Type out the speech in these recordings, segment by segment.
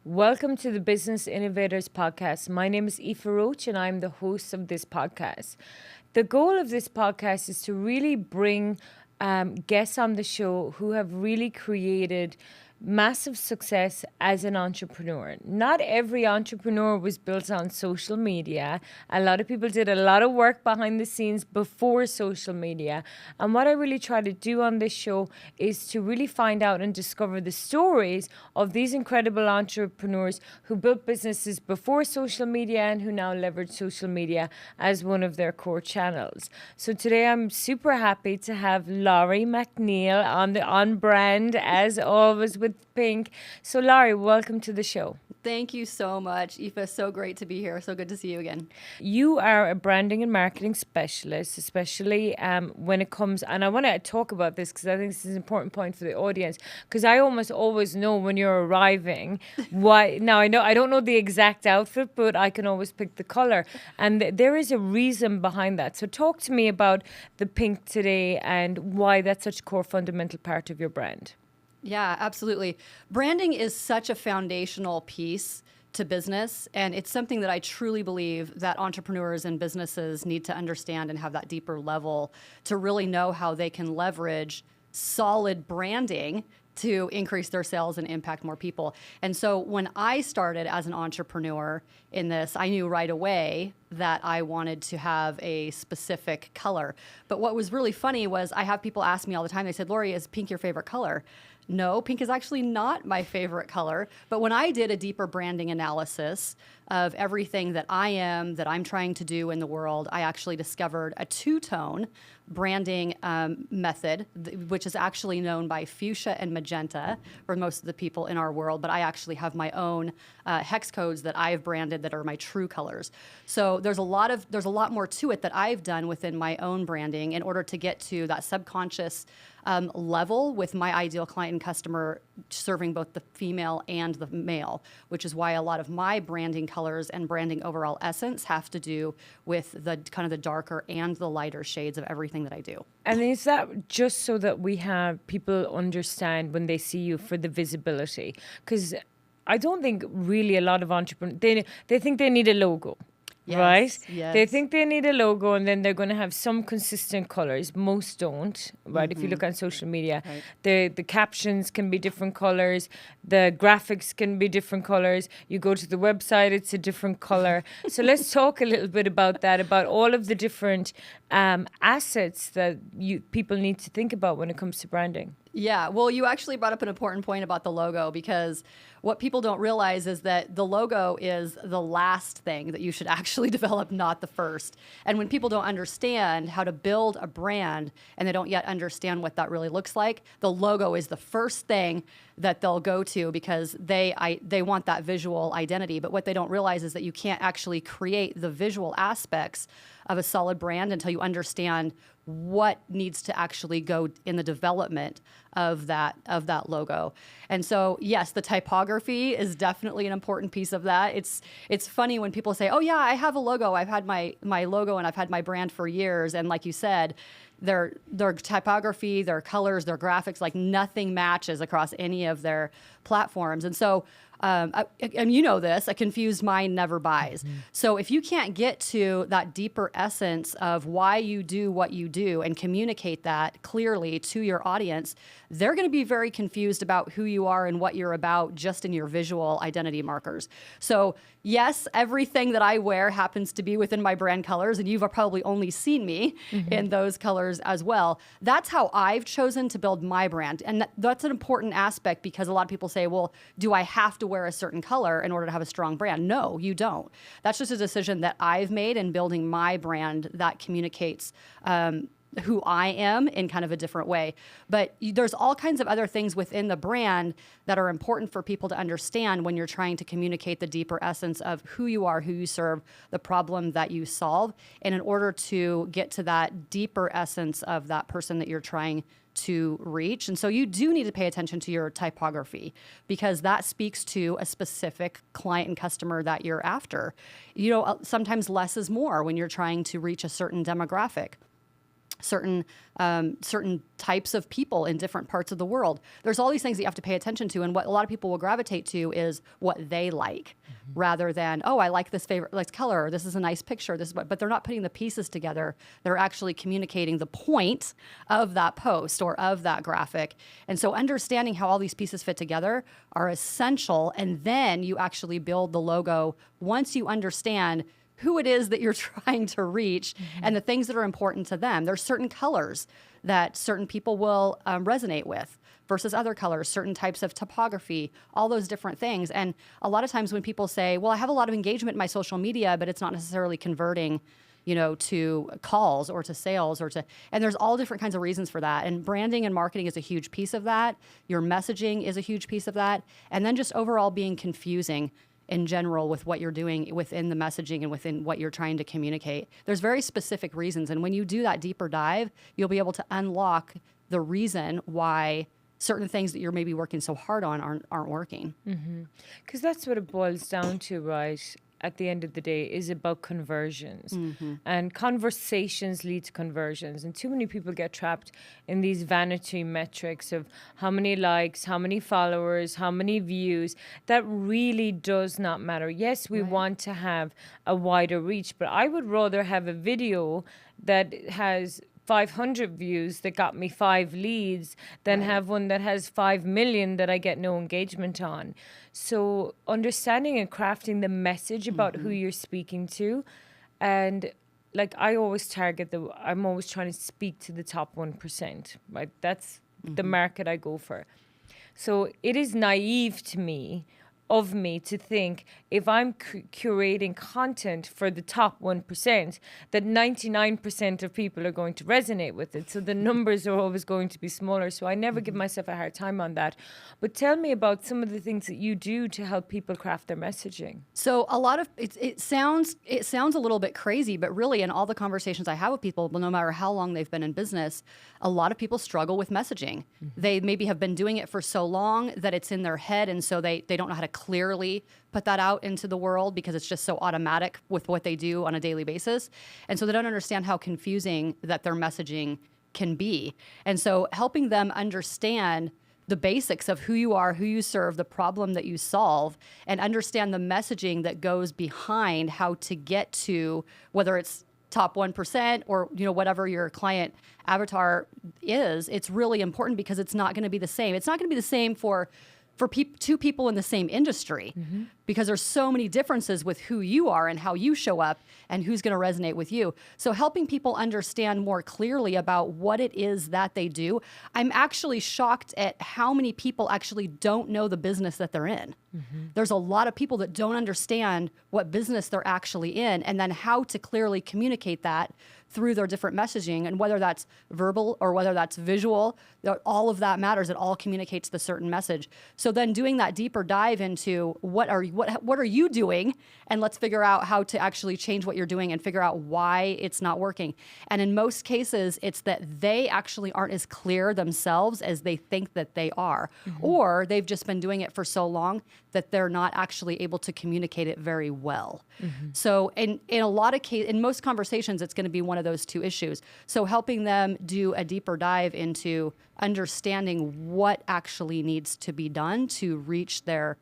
Welcome to the Business Innovators Podcast. My name is Aoife Roach and I'm the host of this podcast. The goal of this podcast is to really bring guests on the show who have really created massive success as an entrepreneur. Not every entrepreneur was built on social media. A lot of people did a lot of work behind the scenes before social media. And what I really try to do on this show is to really find out and discover the stories of these incredible entrepreneurs who built businesses before social media and who now leverage social media as one of their core channels. So today I'm super happy to have Laurie McNeil on brand as always with Pink. So Laurie, welcome to the show. Thank you so much, Aoife. So great to be here. So good to see you again. You are a branding and marketing specialist, especially when it comes, and I want to talk about this because I think this is an important point for the audience, because I almost always know when you're arriving why. Now, I don't know the exact outfit, but I can always pick the color. And there is a reason behind that. So talk to me about the pink today and why that's such a core fundamental part of your brand. Yeah, absolutely. Branding is such a foundational piece to business, and it's something that I truly believe that entrepreneurs and businesses need to understand and have that deeper level to really know how they can leverage solid branding to increase their sales and impact more people. And so when I started as an entrepreneur in this, I knew right away that I wanted to have a specific color. But what was really funny was I have people ask me all the time, they said, Laurie, is pink your favorite color? No, pink is actually not my favorite color. But when I did a deeper branding analysis of everything that I'm trying to do in the world, I actually discovered a two-tone branding method, which is actually known by fuchsia and magenta for most of the people in our world. But I actually have my own hex codes that I've branded that are my true colors. So there's a lot more to it that I've done within my own branding in order to get to that subconscious level with my ideal client and customer, serving both the female and the male, which is why a lot of my branding colors and branding overall essence have to do with the kind of the darker and the lighter shades of everything that I do. And is that just so that we have people understand when they see you for the visibility? Because I don't think really a lot of entrepreneurs, they think they need a logo. Yes, right? Yes. They think they need a logo and then they're going to have some consistent colors. Most don't, right? If you look on social media, right. The captions can be different colors. The graphics can be different colors. You go to the website, it's a different color. So let's talk a little bit about that, about all of the different assets that people need to think about when it comes to branding. Yeah, well, you actually brought up an important point about the logo, because what people don't realize is that the logo is the last thing that you should actually develop, not the first. And when people don't understand how to build a brand and they don't yet understand what that really looks like, the logo is the first thing that they'll go to because they want that visual identity. But what they don't realize is that you can't actually create the visual aspects of a solid brand until you understand what needs to actually go in the development of that logo. And so, yes, the typography is definitely an important piece of that. It's funny when people say, "Oh yeah, I have a logo. I've had my logo and I've had my brand for years." And like you said, their typography, their colors, their graphics, like nothing matches across any of their platforms. And so, and you know this, a confused mind never buys. Mm-hmm. So if you can't get to that deeper essence of why you do what you do and communicate that clearly to your audience, they're going to be very confused about who you are and what you're about just in your visual identity markers. So yes, everything that I wear happens to be within my brand colors, and you've probably only seen me in those colors as well. That's how I've chosen to build my brand. And that's an important aspect, because a lot of people say, well, do I have to wear a certain color in order to have a strong brand? No, you don't. That's just a decision that I've made in building my brand that communicates who I am in kind of a different way. But there's all kinds of other things within the brand that are important for people to understand when you're trying to communicate the deeper essence of who you are, who you serve, the problem that you solve. And in order to get to that deeper essence of that person that you're trying to reach. And so you do need to pay attention to your typography, because that speaks to a specific client and customer that you're after. You know, sometimes less is more when you're trying to reach a certain demographic. certain types of people in different parts of the world. There's all these things that you have to pay attention to, and what a lot of people will gravitate to is what they like, rather than, oh, I like this color, or this is a nice picture, but they're not putting the pieces together. They're actually communicating the point of that post or of that graphic. And so understanding how all these pieces fit together are essential, and then you actually build the logo once you understand who it is that you're trying to reach and the things that are important to them. There's certain colors that certain people will resonate with versus other colors, certain types of topography, all those different things. And a lot of times when people say, well, I have a lot of engagement in my social media, but it's not necessarily converting, to calls or to sales and there's all different kinds of reasons for that. And branding and marketing is a huge piece of that. Your messaging is a huge piece of that. And then just overall being confusing in general with what you're doing within the messaging and within what you're trying to communicate. There's very specific reasons. And when you do that deeper dive, you'll be able to unlock the reason why certain things that you're maybe working so hard on aren't working. Because that's what it boils down to, right? At the end of the day, is about conversions. And conversations lead to conversions. And too many people get trapped in these vanity metrics of how many likes, how many followers, how many views. That really does not matter. Yes, we want to have a wider reach, but I would rather have a video that has 500 views that got me 5 leads than have one that has 5 million that I get no engagement on. So understanding and crafting the message about who you're speaking to, and like I always I'm always trying to speak to the top 1%, right? That's the market I go for. So it is naive of me to think if I'm curating content for the top 1%, that 99% of people are going to resonate with it. So the numbers are always going to be smaller. So I never give myself a hard time on that. But tell me about some of the things that you do to help people craft their messaging. So a lot of it sounds a little bit crazy, but really in all the conversations I have with people, no matter how long they've been in business, a lot of people struggle with messaging. They maybe have been doing it for so long that it's in their head, and so they don't know how to clearly put that out into the world because it's just so automatic with what they do on a daily basis. And so they don't understand how confusing that their messaging can be. And so helping them understand the basics of who you are, who you serve, the problem that you solve, and understand the messaging that goes behind how to get to whether it's top 1% or whatever your client avatar is. It's really important because it's not going to be the same. It's not going to be the same for two people in the same industry because there's so many differences with who you are and how you show up and who's going to resonate with you. So helping people understand more clearly about what it is that they do. I'm actually shocked at how many people actually don't know the business that they're in. There's a lot of people that don't understand what business they're actually in and then how to clearly communicate that through their different messaging, and whether that's verbal or whether that's visual, all of that matters. It all communicates the certain message. So then doing that deeper dive into what are you doing, and let's figure out how to actually change what you're doing and figure out why it's not working. And in most cases, it's that they actually aren't as clear themselves as they think that they are, or they've just been doing it for so long that they're not actually able to communicate it very well. So in most conversations, it's going to be one of those two issues. So helping them do a deeper dive into understanding what actually needs to be done to reach their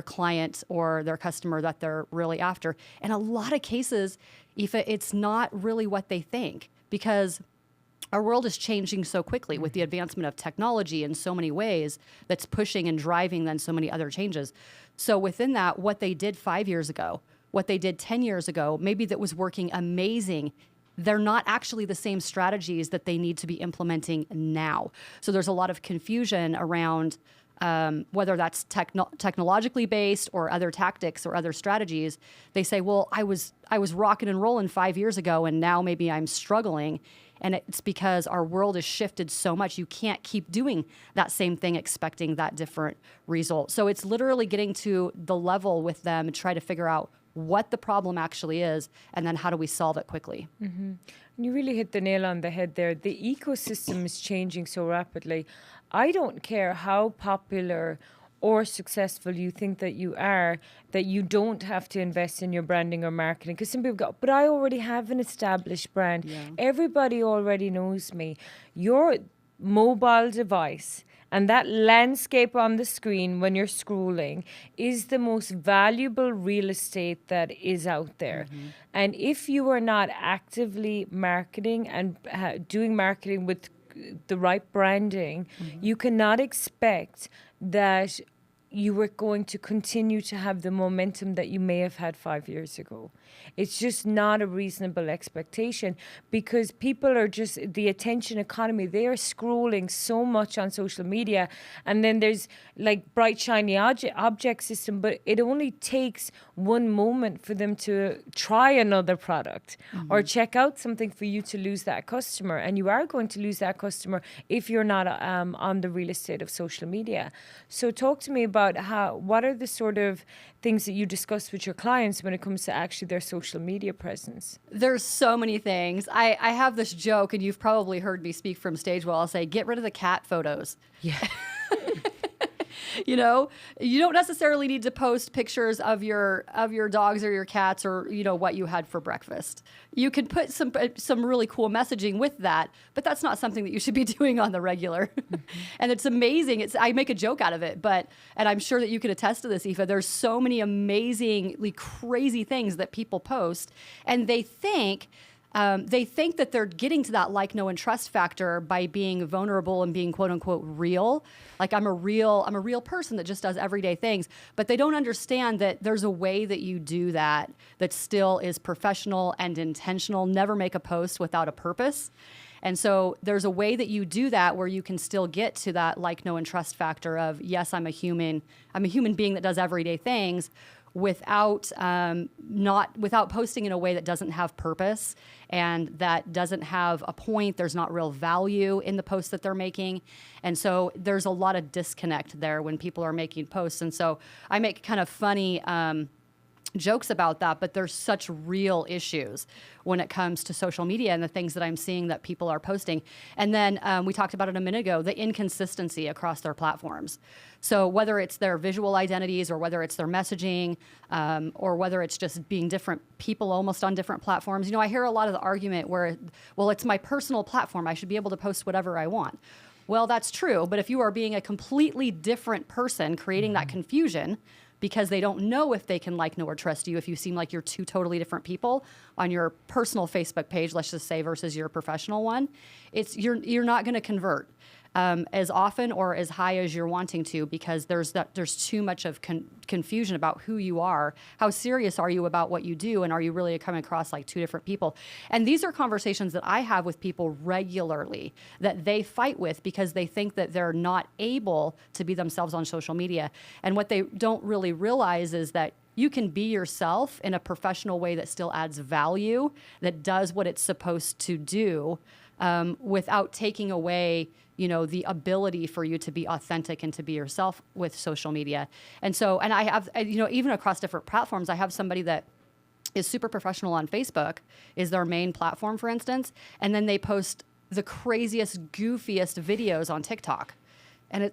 client or their customer that they're really after. In a lot of cases, Aoife, it's not really what they think, because our world is changing so quickly with the advancement of technology in so many ways that's pushing and driving then so many other changes. So within that, what they did 5 years ago, what they did 10 years ago, maybe that was working amazing, they're not actually the same strategies that they need to be implementing now. So there's a lot of confusion around whether that's technologically based or other tactics or other strategies. They say, well, I was rocking and rolling 5 years ago, and now maybe I'm struggling. And it's because our world has shifted so much. You can't keep doing that same thing expecting that different result. So it's literally getting to the level with them and try to figure out what the problem actually is, and then how do we solve it quickly. You really hit the nail on the head there. The ecosystem is changing so rapidly. I don't care how popular or successful you think that you are, that you don't have to invest in your branding or marketing. Because some people go, but I already have an established brand. Yeah. Everybody already knows me. Your mobile device and that landscape on the screen when you're scrolling is the most valuable real estate that is out there. And if you are not actively marketing and doing marketing with the right branding, you cannot expect that you are going to continue to have the momentum that you may have had 5 years ago. It's just not a reasonable expectation, because people are just, the attention economy, they are scrolling so much on social media, and then there's like bright shiny object system, but it only takes one moment for them to try another product or check out something for you to lose that customer. And you are going to lose that customer if you're not on the real estate of social media. So talk to me about what are the sort of things that you discuss with your clients when it comes to actually their social media presence? There's so many things. I have this joke, and you've probably heard me speak from stage where I'll say, get rid of the cat photos. Yeah. You know, you don't necessarily need to post pictures of your dogs or your cats or, you know, what you had for breakfast. You can put some really cool messaging with that, but that's not something that you should be doing on the regular. And it's amazing. I make a joke out of it, and I'm sure that you can attest to this, Aoife. There's so many amazingly crazy things that people post, and they think that they're getting to that like, know, and trust factor by being vulnerable and being quote unquote real. Like I'm a real person that just does everyday things. But they don't understand that there's a way that you do that still is professional and intentional. Never make a post without a purpose. And so there's a way that you do that where you can still get to that like, know, and trust factor of, yes, I'm a human being that does everyday things, without posting in a way that doesn't have purpose and that doesn't have a point. There's not real value in the posts that they're making. And so there's a lot of disconnect there when people are making posts. And so I make kind of funny jokes about that, but there's such real issues when it comes to social media and the things that I'm seeing that people are posting. And then we talked about it a minute ago, the inconsistency across their platforms. So whether it's their visual identities or whether it's their messaging or whether it's just being different people almost on different platforms. You know, I hear a lot of the argument where, well, it's my personal platform. I should be able to post whatever I want. Well, that's true. But if you are being a completely different person, creating that confusion because they don't know if they can like, know, or trust you if you seem like you're two totally different people on your personal Facebook page, let's just say, versus your professional one, you're not going to convert as often or as high as you're wanting to, because there's too much of confusion about who you are. How serious are you about what you do, and are you really coming across like two different people? And these are conversations that I have with people regularly that they fight with because they think that they're not able to be themselves on social media. And what they don't really realize is that you can be yourself in a professional way that still adds value, that does what it's supposed to do, without taking away, you know, the ability for you to be authentic and to be yourself with social media. And so, and I have, you know, even across different platforms, I have somebody that is super professional on Facebook, is their main platform, for instance, and then they post the craziest, goofiest videos on TikTok. And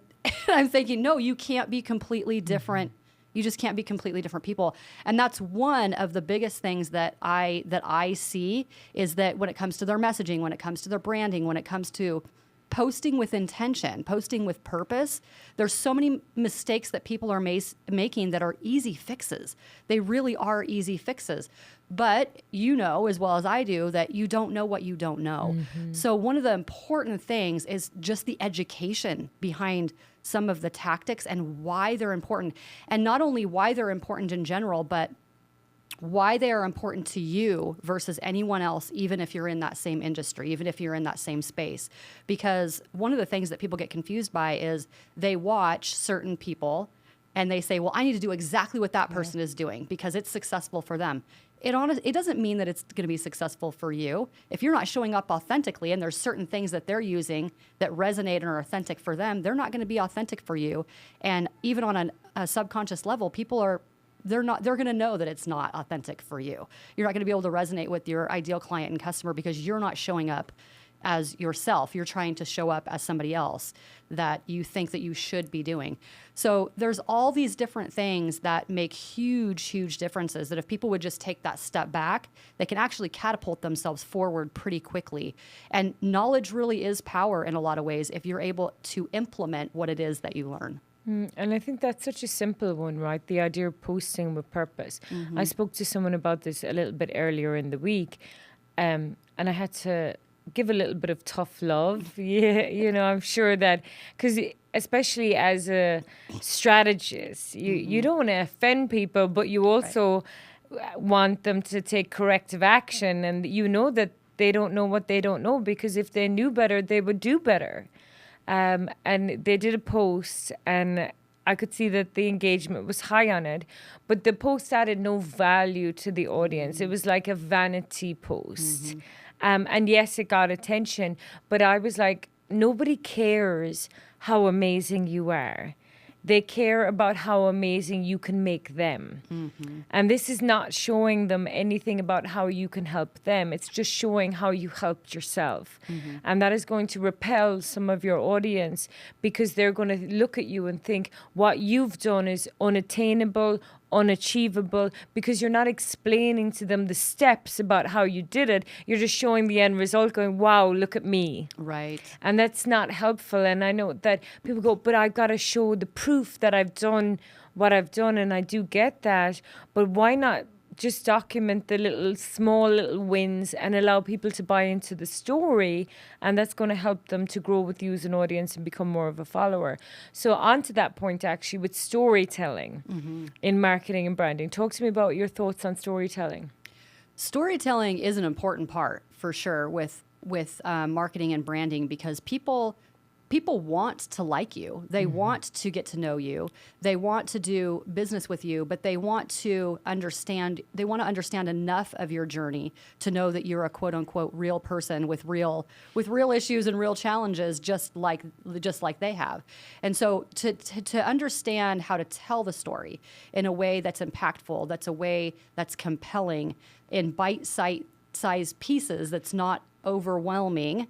I'm thinking, no, you can't be completely different. You just can't be completely different people. And that's one of the biggest things that I see, is that when it comes to their messaging, when it comes to their branding, when it comes to posting with intention, posting with purpose, there's so many mistakes that people are making that are easy fixes. They really are easy fixes. But you know as well as I do that you don't know what you don't know. Mm-hmm. So one of the important things is just the education behind some of the tactics and why they're important. And not only why they're important in general, but why they are important to you versus anyone else, even if you're in that same industry, even if you're in that same space. Because one of the things that people get confused by is they watch certain people and they say, well, I need to do exactly what that person is doing because it's successful for them. It doesn't mean that it's going to be successful for you. If you're not showing up authentically and there's certain things that they're using that resonate and are authentic for them, they're not going to be authentic for you. And even on a subconscious level, they're going to know that it's not authentic for you. You're not going to be able to resonate with your ideal client and customer because you're not showing up as yourself. You're trying to show up as somebody else that you think that you should be doing. So there's all these different things that make huge, huge differences that if people would just take that step back, they can actually catapult themselves forward pretty quickly. And knowledge really is power in a lot of ways if you're able to implement what it is that you learn. And I think that's such a simple one, right? The idea of posting with purpose. I spoke to someone about this a little bit earlier in the week, and I had to give a little bit of tough love. Yeah, I'm sure that, because especially as a strategist, you don't want to offend people, but you also want them to take corrective action. And you know that they don't know what they don't know, because if they knew better, they would do better. And they did a post, and I could see that the engagement was high on it, but the post added no value to the audience. It was like a vanity post. And yes, it got attention, but I was like, nobody cares how amazing you are. They care about how amazing you can make them. And this is not showing them anything about how you can help them. It's just showing how you helped yourself. And that is going to repel some of your audience, because they're going to look at you and think what you've done is unattainable, unachievable, because you're not explaining to them the steps about how you did it. You're just showing the end result, going, wow, look at me. Right. And that's not helpful. And I know that people go, but I've got to show the proof that I've done what I've done. And I do get that. But why not just document the small little wins and allow people to buy into the story? And that's going to help them to grow with you as an audience and become more of a follower. So on to that point, actually, with storytelling in marketing and branding. Talk to me about your thoughts on storytelling. Storytelling is an important part, for sure, with marketing and branding, because people want to like you. They want to get to know you. They want to do business with you, but they want to understand enough of your journey to know that you're a quote unquote real person with real issues and real challenges, just like they have. And so to understand how to tell the story in a way that's impactful, that's a way that's compelling, in bite-sized pieces that's not overwhelming,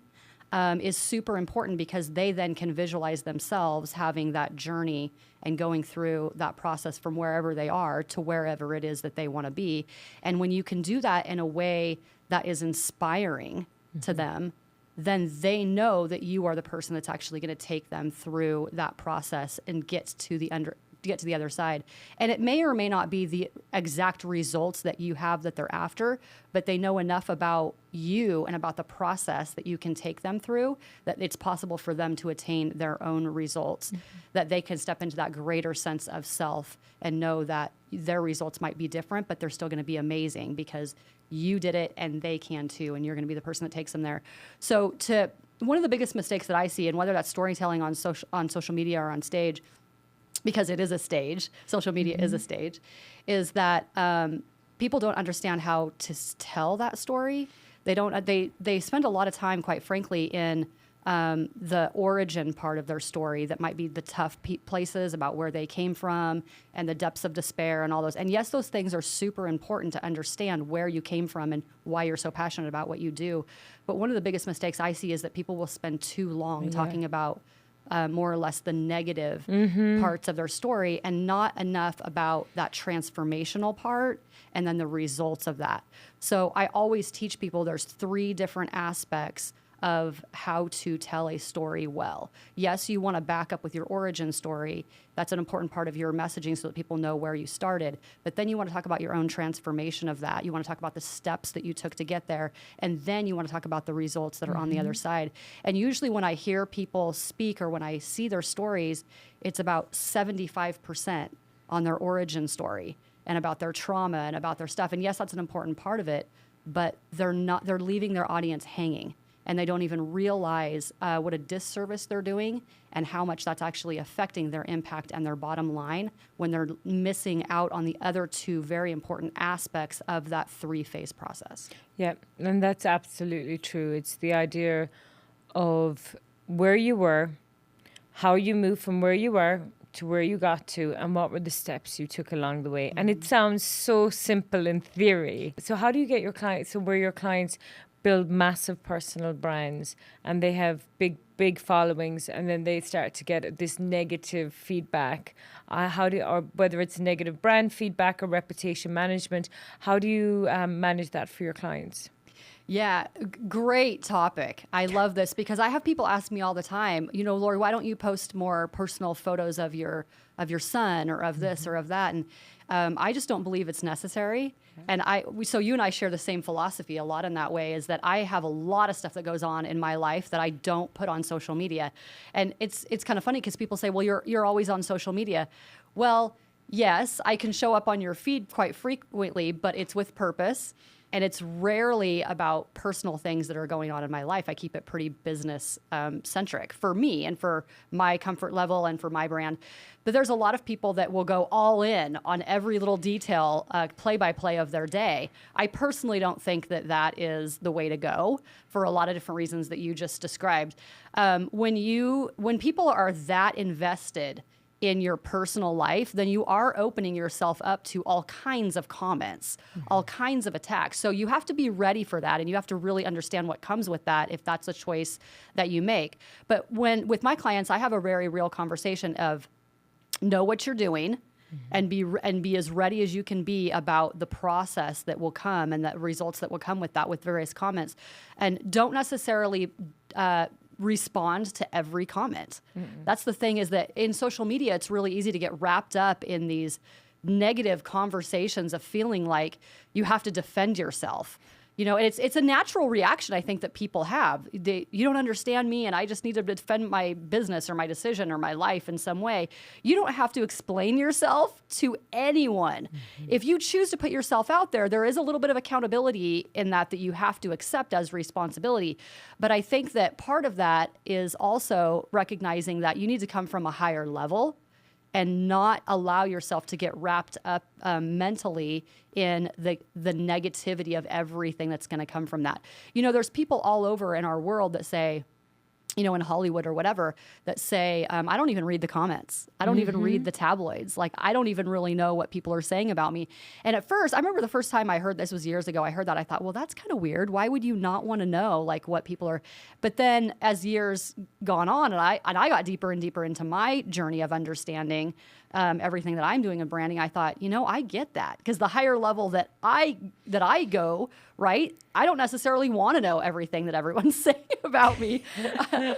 is super important, because they then can visualize themselves having that journey and going through that process from wherever they are to wherever it is that they want to be. And when you can do that in a way that is inspiring to them, then they know that you are the person that's actually going to take them through that process and get to the other side. And it may or may not be the exact results that you have that they're after, but they know enough about you and about the process that you can take them through that it's possible for them to attain their own results, that they can step into that greater sense of self and know that their results might be different, but they're still going to be amazing because you did it and they can too, and you're going to be the person that takes them there. So one of the biggest mistakes that I see, and whether that's storytelling on social media or on stage, because it is a stage, social media is a stage, is that people don't understand how to tell that story. They spend a lot of time, quite frankly, in the origin part of their story that might be the tough places about where they came from and the depths of despair and all those. And yes, those things are super important to understand where you came from and why you're so passionate about what you do. But one of the biggest mistakes I see is that people will spend too long talking about more or less the negative parts of their story and not enough about that transformational part and then the results of that. So I always teach people there's 3 different aspects of how to tell a story well. Yes, you want to back up with your origin story. That's an important part of your messaging so that people know where you started. But then you want to talk about your own transformation of that. You want to talk about the steps that you took to get there. And then you want to talk about the results that are on the other side. And usually when I hear people speak or when I see their stories, it's about 75% on their origin story and about their trauma and about their stuff. And yes, that's an important part of it, but they're leaving their audience hanging. And they don't even realize what a disservice they're doing and how much that's actually affecting their impact and their bottom line when they're missing out on the other 2 very important aspects of that 3-phase process. Yeah, and that's absolutely true. It's the idea of where you were, how you moved from where you were to where you got to, and what were the steps you took along the way. And it sounds so simple in theory. So how do you get your clients, so where your clients build massive personal brands and they have big followings, and then they start to get this negative feedback. Or whether it's negative brand feedback or reputation management, how do you manage that for your clients? Yeah, great topic. I love this because I have people ask me all the time, Lori, why don't you post more personal photos of your son or of this or of that? And I just don't believe it's necessary. And so you and I share the same philosophy a lot in that way, is that I have a lot of stuff that goes on in my life that I don't put on social media. And it's kind of funny because people say, well, you're always on social media. Well, yes, I can show up on your feed quite frequently, but it's with purpose. And it's rarely about personal things that are going on in my life. I keep it pretty business centric for me and for my comfort level and for my brand. But there's a lot of people that will go all in on every little detail, play by play of their day. I personally don't think that that is the way to go for a lot of different reasons that you just described. When people are that invested in your personal life, then you are opening yourself up to all kinds of comments, all kinds of attacks. So you have to be ready for that, and you have to really understand what comes with that if that's a choice that you make. But with my clients, I have a very real conversation of know what you're doing and be as ready as you can be about the process that will come and the results that will come with that, with various comments. And don't necessarily respond to every comment. That's the thing, is that in social media, it's really easy to get wrapped up in these negative conversations of feeling like you have to defend yourself. It's a natural reaction, I think, that people have. You don't understand me, and I just need to defend my business or my decision or my life in some way. You don't have to explain yourself to anyone. If you choose to put yourself out there, there is a little bit of accountability in that you have to accept as responsibility. But I think that part of that is also recognizing that you need to come from a higher level and not allow yourself to get wrapped up mentally in the negativity of everything that's going to come from that. There's people all over in our world that say, in Hollywood or whatever, that say, I don't even read the comments. I don't even read the tabloids. Like, I don't even really know what people are saying about me. And at first, I remember the first time I heard this was years ago. I heard that. I thought, well, that's kind of weird. Why would you not want to know like what people are? But then as years gone on, and I got deeper and deeper into my journey of understanding everything that I'm doing in branding, I thought, I get that, because the higher level that I go, right, I don't necessarily want to know everything that everyone's saying about me.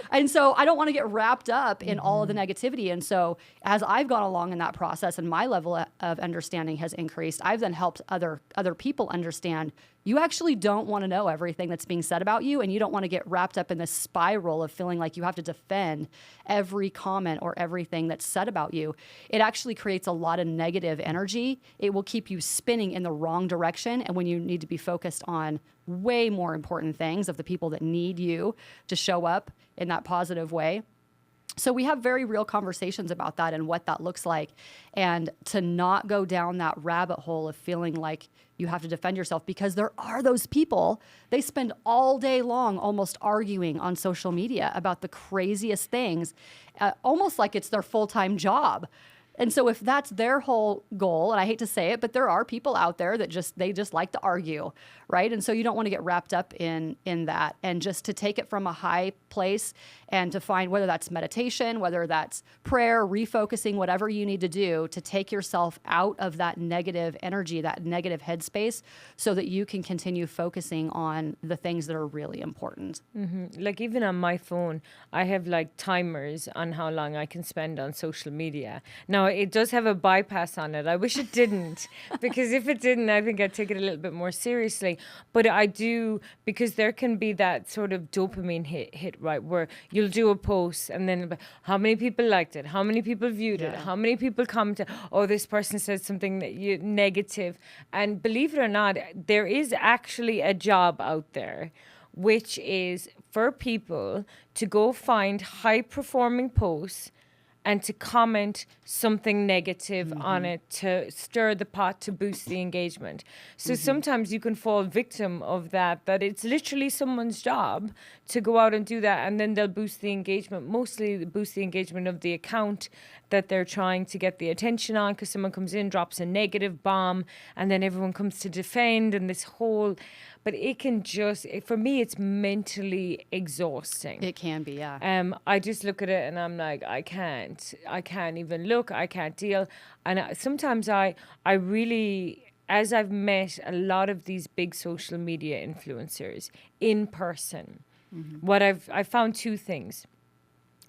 And so I don't want to get wrapped up in all of the negativity. And so as I've gone along in that process and my level of understanding has increased, I've then helped other people understand you actually don't want to know everything that's being said about you, and you don't want to get wrapped up in this spiral of feeling like you have to defend every comment or everything that's said about you. It actually creates a lot of negative energy. It will keep you spinning in the wrong direction, and when you need to be focused on way more important things of the people that need you to show up in that positive way. So we have very real conversations about that and what that looks like, and to not go down that rabbit hole of feeling like you have to defend yourself, because there are those people, they spend all day long almost arguing on social media about the craziest things, almost like it's their full-time job. And so if that's their whole goal, and I hate to say it, but there are people out there that just like to argue, right? And so you don't want to get wrapped up in that, and just to take it from a high place and to find, whether that's meditation, whether that's prayer, refocusing, whatever you need to do to take yourself out of that negative energy, that negative headspace, so that you can continue focusing on the things that are really important. Like even on my phone, I have like timers on how long I can spend on social media. Now, it does have a bypass on it. I wish it didn't, because if it didn't, I think I'd take it a little bit more seriously. But I do, because there can be that sort of dopamine hit, right, where you'll do a post and then how many people liked it, how many people viewed it, how many people commented, oh, this person said something negative. And believe it or not, there is actually a job out there, which is for people to go find high-performing posts and to comment something negative on it to stir the pot to boost the engagement. So sometimes you can fall victim of that it's literally someone's job to go out and do that, and then they'll boost the engagement, mostly boost the engagement of the account that they're trying to get the attention on, because someone comes in, drops a negative bomb, and then everyone comes to defend, and this whole... but it can just, for me, it's mentally exhausting. It can be, yeah. I just look at it and I'm like, I can't even look, I can't deal. And sometimes I really, as I've met a lot of these big social media influencers in person, what I found two things.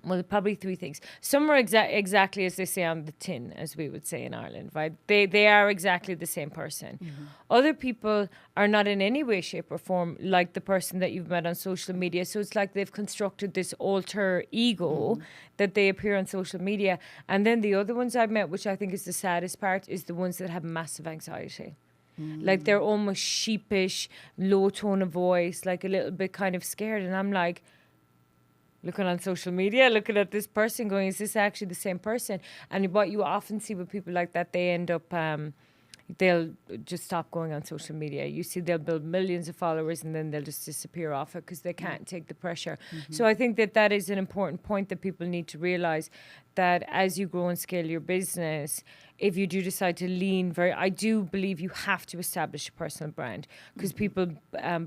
Well, probably three things. Some are exactly as they say on the tin, as we would say in Ireland, right? They are exactly the same person. Other people are not in any way, shape, or form like the person that you've met on social media. So it's like they've constructed this alter ego that they appear on social media. And then the other ones I've met, which I think is the saddest part, is the ones that have massive anxiety. Like they're almost sheepish, low tone of voice, like a little bit kind of scared. And I'm like, looking on social media, looking at this person going, is this actually the same person? And what you often see with people like that, they end up, they'll just stop going on social media. You see they'll build millions of followers and then they'll just disappear off it because they can't take the pressure. So I think that is an important point that people need to realize, that as you grow and scale your business, if you do decide to lean I do believe you have to establish a personal brand, because people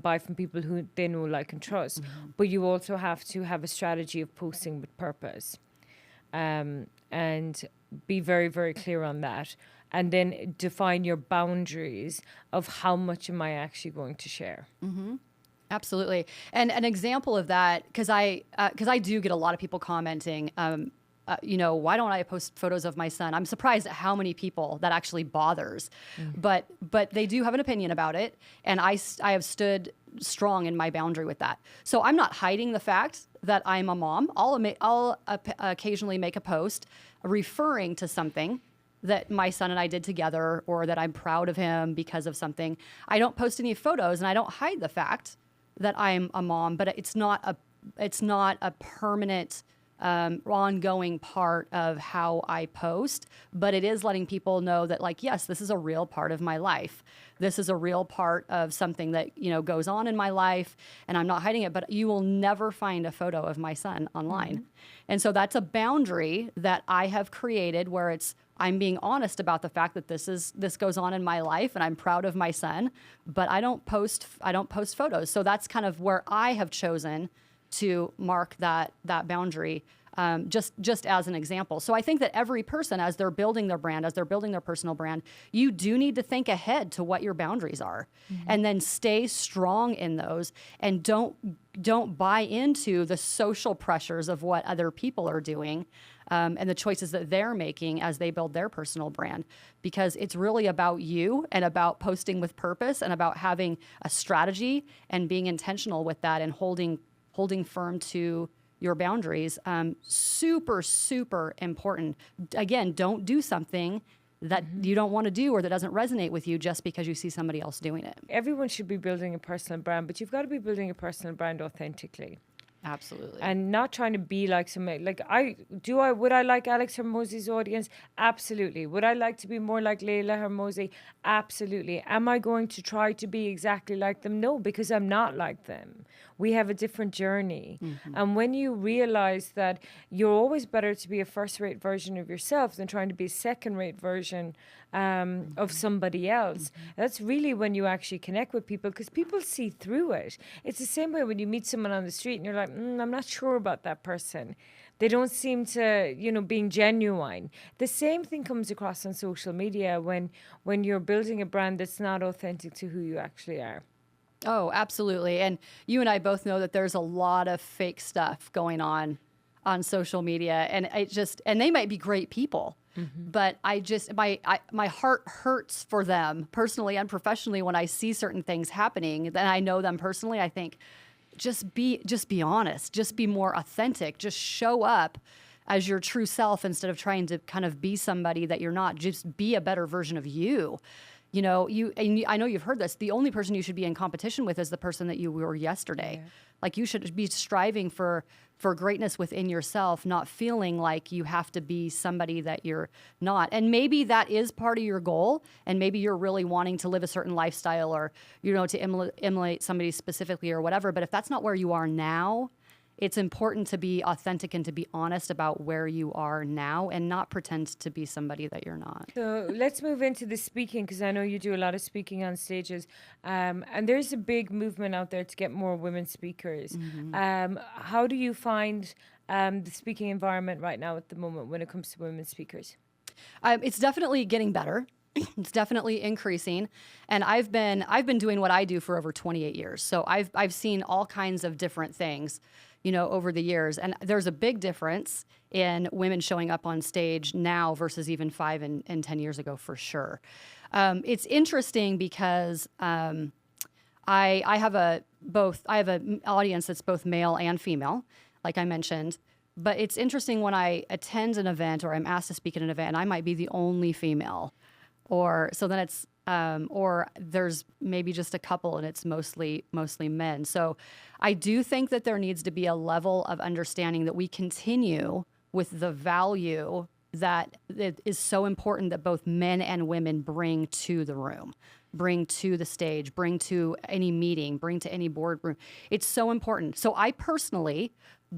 buy from people who they know, like, and trust. But you also have to have a strategy of posting with purpose, and be very, very clear on that. And then define your boundaries of how much am I actually going to share. Absolutely. And an example of that, because I do get a lot of people commenting, why don't I post photos of my son? I'm surprised at how many people that actually bothers. But they do have an opinion about it. And I have stood strong in my boundary with that. So I'm not hiding the fact that I'm a mom. I'll occasionally make a post referring to something that my son and I did together, or that I'm proud of him because of something. I don't post any photos, and I don't hide the fact that I'm a mom, but it's not a permanent, ongoing part of how I post. But it is letting people know that, like, yes, this is a real part of my life. This is a real part of something that, goes on in my life, and I'm not hiding it. But you will never find a photo of my son online. And so that's a boundary that I have created, where I'm being honest about the fact that this goes on in my life, and I'm proud of my son, but I don't post photos. So that's kind of where I have chosen to mark that boundary, just as an example. So I think that every person, as they're building their brand, as they're building their personal brand, you do need to think ahead to what your boundaries are, and then stay strong in those, and don't buy into the social pressures of what other people are doing, and the choices that they're making as they build their personal brand, because it's really about you, and about posting with purpose, and about having a strategy and being intentional with that, and holding firm to your boundaries. Super, super important. Again, don't do something that you don't want to do, or that doesn't resonate with you, just because you see somebody else doing it. Everyone should be building a personal brand, but you've got to be building a personal brand authentically. Absolutely. And not trying to be like somebody. Like, would I like Alex Hormozy's audience? Absolutely. Would I like to be more like Layla Hormozy? Absolutely. Am I going to try to be exactly like them? No, because I'm not like them. We have a different journey. And when you realize that you're always better to be a first-rate version of yourself than trying to be a second-rate version of somebody else, that's really when you actually connect with people, because people see through it. It's the same way when you meet someone on the street and you're like, I'm not sure about that person. They don't seem to, being genuine. The same thing comes across on social media when you're building a brand that's not authentic to who you actually are. Oh, absolutely. And you and I both know that there's a lot of fake stuff going on social media, and and they might be great people, but my heart hurts for them personally and professionally when I see certain things happening. Then I know them personally. I think, just be honest, just be more authentic, just show up as your true self instead of trying to kind of be somebody that you're not. Just be a better version of you. I know you've heard this. The only person you should be in competition with is the person that you were yesterday. Yeah. Like, you should be striving for greatness within yourself, not feeling like you have to be somebody that you're not. And maybe that is part of your goal, and maybe you're really wanting to live a certain lifestyle, or to emulate somebody specifically or whatever. But if that's not where you are now, it's important to be authentic and to be honest about where you are now and not pretend to be somebody that you're not. So let's move into the speaking, because I know you do a lot of speaking on stages. And there's a big movement out there to get more women speakers. How do you find the speaking environment right now at the moment when it comes to women speakers? It's definitely getting better. It's definitely increasing, and I've been doing what I do for over 28 years. So I've seen all kinds of different things, over the years, and there's a big difference in women showing up on stage now versus even 5 and 10 years ago, for sure. It's interesting because I have an audience that's both male and female, like I mentioned. But it's interesting when I attend an event or I'm asked to speak at an event, and I might be the only female. Or there's maybe just a couple and it's mostly men. So I do think that there needs to be a level of understanding that we continue with the value that it is so important that both men and women bring to the room, bring to the stage, bring to any meeting, bring to any boardroom. It's so important. So I personally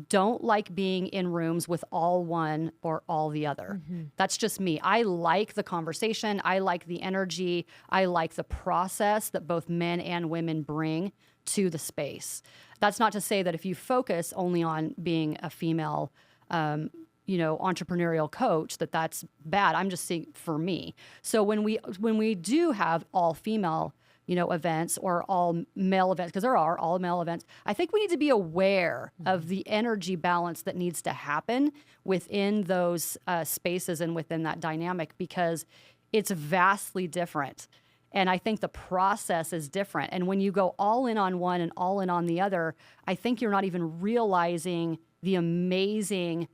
don't like being in rooms with all one or all the other. That's just me. I like the conversation. I like the energy. I like the process that both men and women bring to the space. That's not to say that if you focus only on being a female, entrepreneurial coach, that's bad. I'm just saying for me. So when we do have all female events or all male events, because there are all male events, I think we need to be aware of the energy balance that needs to happen within those spaces and within that dynamic, because it's vastly different. And I think the process is different. And when you go all in on one and all in on the other, I think you're not even realizing the amazing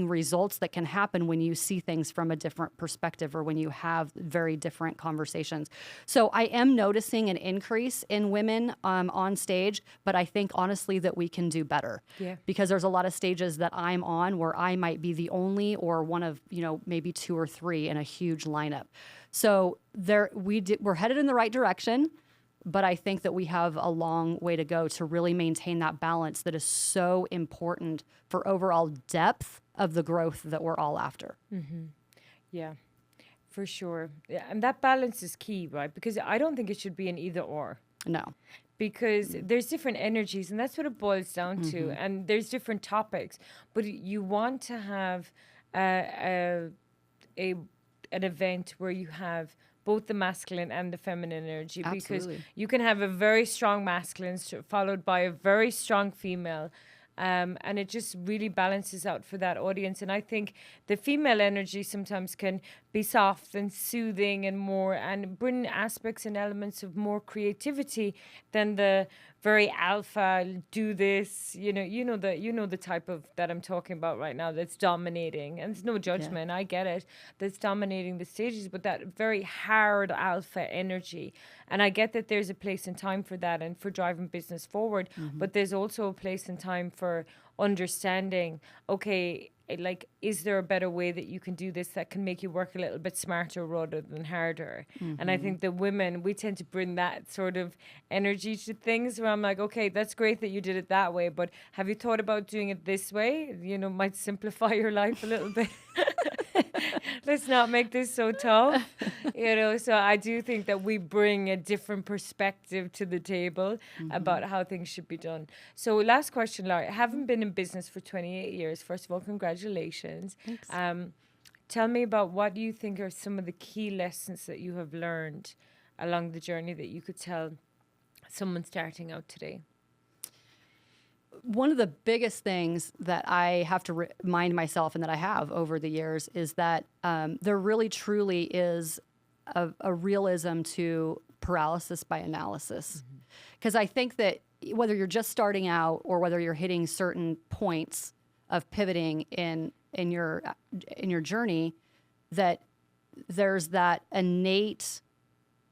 results that can happen when you see things from a different perspective or when you have very different conversations. So I am noticing an increase in women on stage, but I think honestly that we can do better. Yeah. Because there's a lot of stages that I'm on where I might be the only or one of, maybe 2 or 3 in a huge lineup. So we're headed in the right direction. But I think that we have a long way to go to really maintain that balance that is so important for overall depth of the growth that we're all after. Yeah, for sure. Yeah, and that balance is key, right? Because I don't think it should be an either or. No. Because there's different energies, and that's what it boils down to. And there's different topics. But you want to have an event where you have both the masculine and the feminine energy. Absolutely. Because you can have a very strong masculine followed by a very strong female. And it just really balances out for that audience. And I think the female energy sometimes can be soft and soothing and more, and bring aspects and elements of more creativity than the very alpha, do this, the type of that I'm talking about right now that's dominating. And it's no judgment, I get it, that's dominating the stages, but that very hard alpha energy. And I get that there's a place and time for that and for driving business forward, but there's also a place and time for understanding, okay, like, is there a better way that you can do this that can make you work a little bit smarter rather than harder? And I think the women, we tend to bring that sort of energy to things where I'm like, okay, that's great that you did it that way, but have you thought about doing it this way? Might simplify your life a little bit. Let's not make this so tough. So I do think that we bring a different perspective to the table about how things should be done. So last question, Laura. Having been in business for 28 years, first of all, congratulations. Thanks. Tell me about what you think are some of the key lessons that you have learned along the journey that you could tell someone starting out today. One of the biggest things that I have to remind myself, and that I have over the years, is that there really truly is a realism to paralysis by analysis. Because I think that whether you're just starting out or whether you're hitting certain points of pivoting in your journey, that there's that innate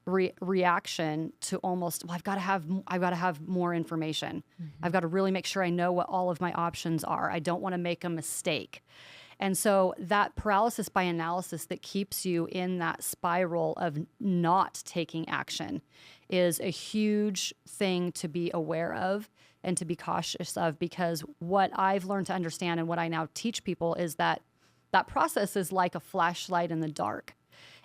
reaction to almost, well, I've got to have more information. I've got to really make sure I know what all of my options are. I don't want to make a mistake. And so that paralysis by analysis that keeps you in that spiral of not taking action is a huge thing to be aware of and to be cautious of, because what I've learned to understand and what I now teach people is that that process is like a flashlight in the dark.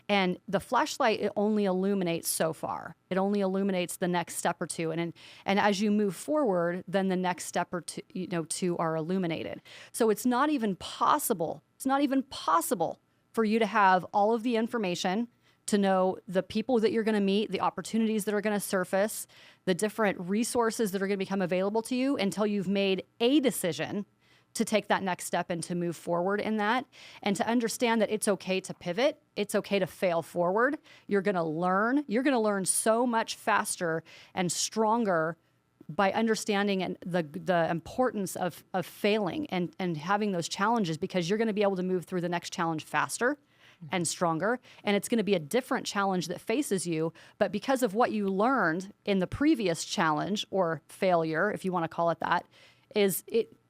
And the flashlight, it only illuminates so far. It only illuminates the next step or two. And as you move forward, then the next step or two are illuminated. So it's not even possible. It's not even possible for you to have all of the information, to know the people that you're going to meet, the opportunities that are going to surface, the different resources that are going to become available to you, until you've made a decision to take that next step and to move forward in that, and to understand that it's okay to pivot. It's okay to fail forward. You're going to learn. You're going to learn so much faster and stronger by understanding the importance of failing and having those challenges, because you're going to be able to move through the next challenge faster and stronger. And it's going to be a different challenge that faces you. But because of what you learned in the previous challenge or failure, if you want to call it that,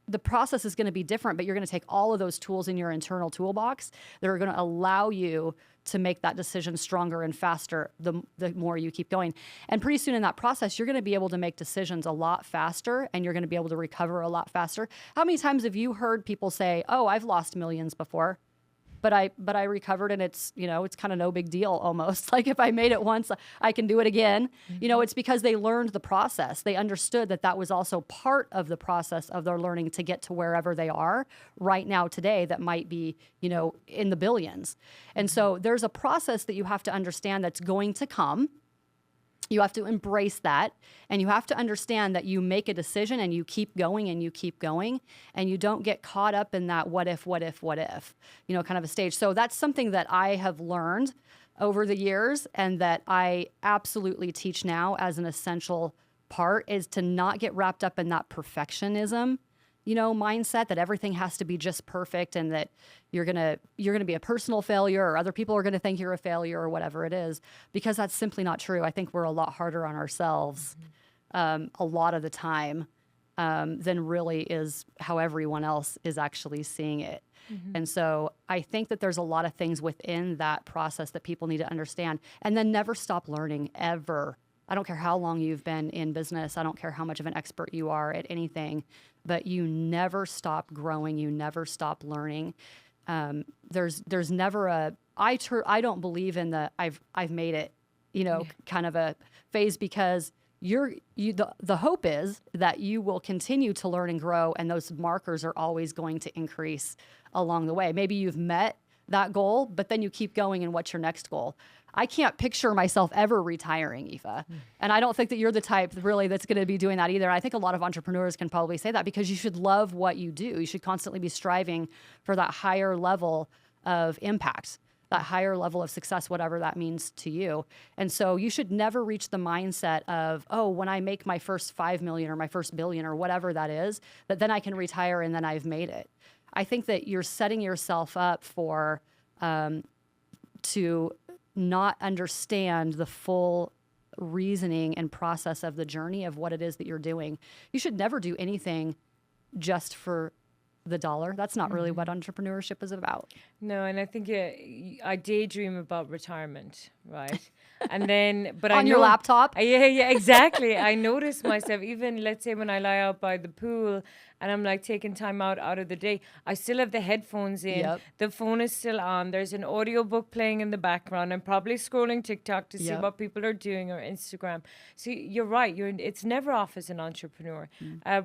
the process is going to be different, but you're going to take all of those tools in your internal toolbox that are going to allow you to make that decision stronger and faster the more you keep going. And pretty soon in that process, you're going to be able to make decisions a lot faster, and you're going to be able to recover a lot faster. How many times have you heard people say, "Oh, I've lost millions before, but I recovered, and it's kind of no big deal almost. Like, if I made it once, I can do it again." It's because they learned the process. They understood that was also part of the process of their learning to get to wherever they are right now today, that might be, in the billions. And so there's a process that you have to understand that's going to come. You have to embrace that, and you have to understand that you make a decision and you keep going and you keep going, and you don't get caught up in that what if, kind of a stage. So that's something that I have learned over the years, and that I absolutely teach now as an essential part, is to not get wrapped up in that perfectionism, mindset, that everything has to be just perfect, and that you're gonna be a personal failure, or other people are gonna think you're a failure, or whatever it is, because that's simply not true. I think we're a lot harder on ourselves a lot of the time than really is how everyone else is actually seeing it. And so I think that there's a lot of things within that process that people need to understand, and then never stop learning, ever. I don't care how long you've been in business. I don't care how much of an expert you are at anything, but you never stop growing. You never stop learning. There's never I don't believe in the I've made it, kind of a phase, because the hope is that you will continue to learn and grow, and those markers are always going to increase along the way. Maybe you've met that goal, but then you keep going, and what's your next goal? I can't picture myself ever retiring, Aoife. And I don't think that you're the type really that's going to be doing that either. I think a lot of entrepreneurs can probably say that, because you should love what you do. You should constantly be striving for that higher level of impact, that higher level of success, whatever that means to you. And so you should never reach the mindset of, oh, when I make my first 5 million or my first billion or whatever that is, that then I can retire and then I've made it. I think that you're setting yourself up for to not understand the full reasoning and process of the journey of what it is that you're doing. You should never do anything just for the dollar. That's not really what entrepreneurship is about. No, and I think I daydream about retirement, right? And then, but on your laptop. Yeah, exactly. I notice myself, even let's say when I lie out by the pool and I'm like taking time out of the day, I still have the headphones in. Yep. The phone is still on. There's an audiobook playing in the background. I'm probably scrolling TikTok to see what people are doing, or Instagram. So you're right. It's never off as an entrepreneur.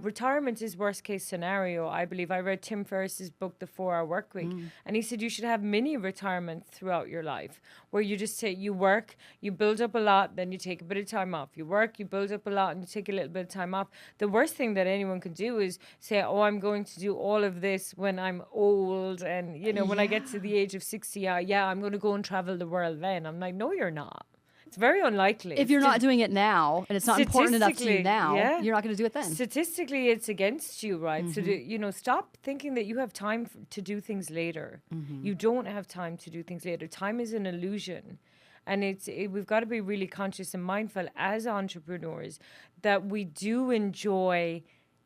Retirement is worst case scenario, I believe. I read Tim Ferriss's book, The 4-Hour Workweek, and he said you should have mini retirement throughout your life, where you just say you work, you build up a lot, then you take a bit of time off. You work, you build up a lot, and you take a little bit of time off. The worst thing that anyone can do is say, oh, I'm going to do all of this when I'm old, and when I get to the age of 60, I'm going to go and travel the world then. I'm like, no, you're not. It's very unlikely. If you're not doing it now, and it's not important enough to you now, you're not going to do it then. Statistically, it's against you, right? So, stop thinking that you have time to do things later. You don't have time to do things later. Time is an illusion. And we've got to be really conscious and mindful as entrepreneurs that we do enjoy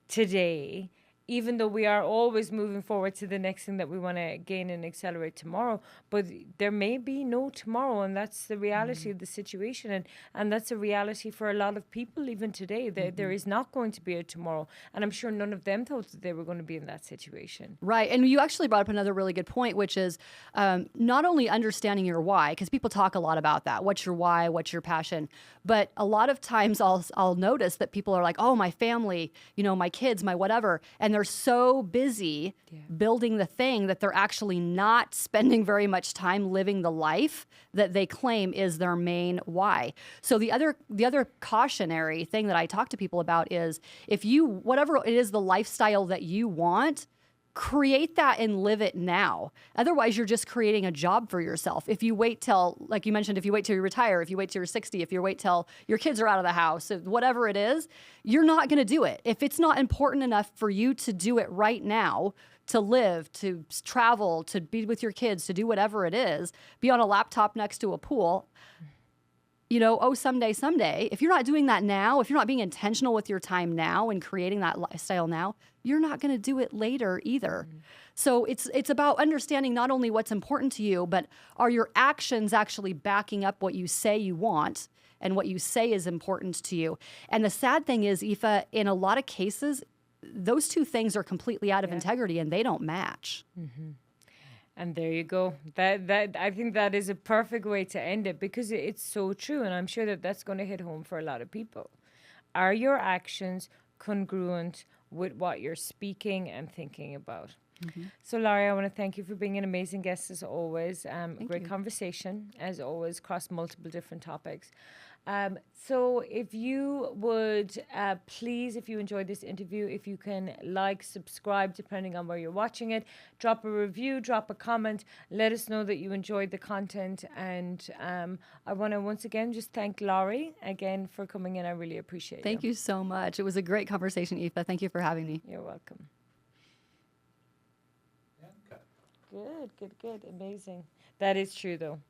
today even though we are always moving forward to the next thing that we want to gain and accelerate tomorrow, but there may be no tomorrow, and that's the reality of the situation, and that's a reality for a lot of people even today. There is not going to be a tomorrow, and I'm sure none of them thought that they were going to be in that situation. Right. And you actually brought up another really good point, which is not only understanding your why, because people talk a lot about that. What's your why? What's your passion? But a lot of times I'll notice that people are like, oh, my family, my kids, my whatever. And they're so busy building the thing that they're actually not spending very much time living the life that they claim is their main why. So the other cautionary thing that I talk to people about is if you, whatever it is, the lifestyle that you want, create that and live it now. Otherwise, you're just creating a job for yourself. If you wait till, like you mentioned, if you wait till you retire, if you wait till you're 60, if you wait till your kids are out of the house, whatever it is, you're not going to do it. If it's not important enough for you to do it right now, to live, to travel, to be with your kids, to do whatever it is, be on a laptop next to a pool, someday, if you're not doing that now, if you're not being intentional with your time now and creating that lifestyle now, you're not going to do it later either. So it's about understanding not only what's important to you, but are your actions actually backing up what you say you want and what you say is important to you? And the sad thing is, Aoife, in a lot of cases, those two things are completely out of integrity and they don't match. And there you go. That I think that is a perfect way to end it, because it's so true, and I'm sure that that's going to hit home for a lot of people. Are your actions congruent with what you're speaking and thinking about? So, Laurie, I want to thank you for being an amazing guest as always. Great conversation as always, across multiple different topics. So if you would please, if you enjoyed this interview, if you can subscribe, depending on where you're watching it, drop a review, drop a comment, let us know that you enjoyed the content. And I want to once again just thank Laurie again for coming in. I really appreciate it. Thank you so much. It was a great conversation, Aoife. Thank you for having me. You're welcome. Good. Amazing. That is true though.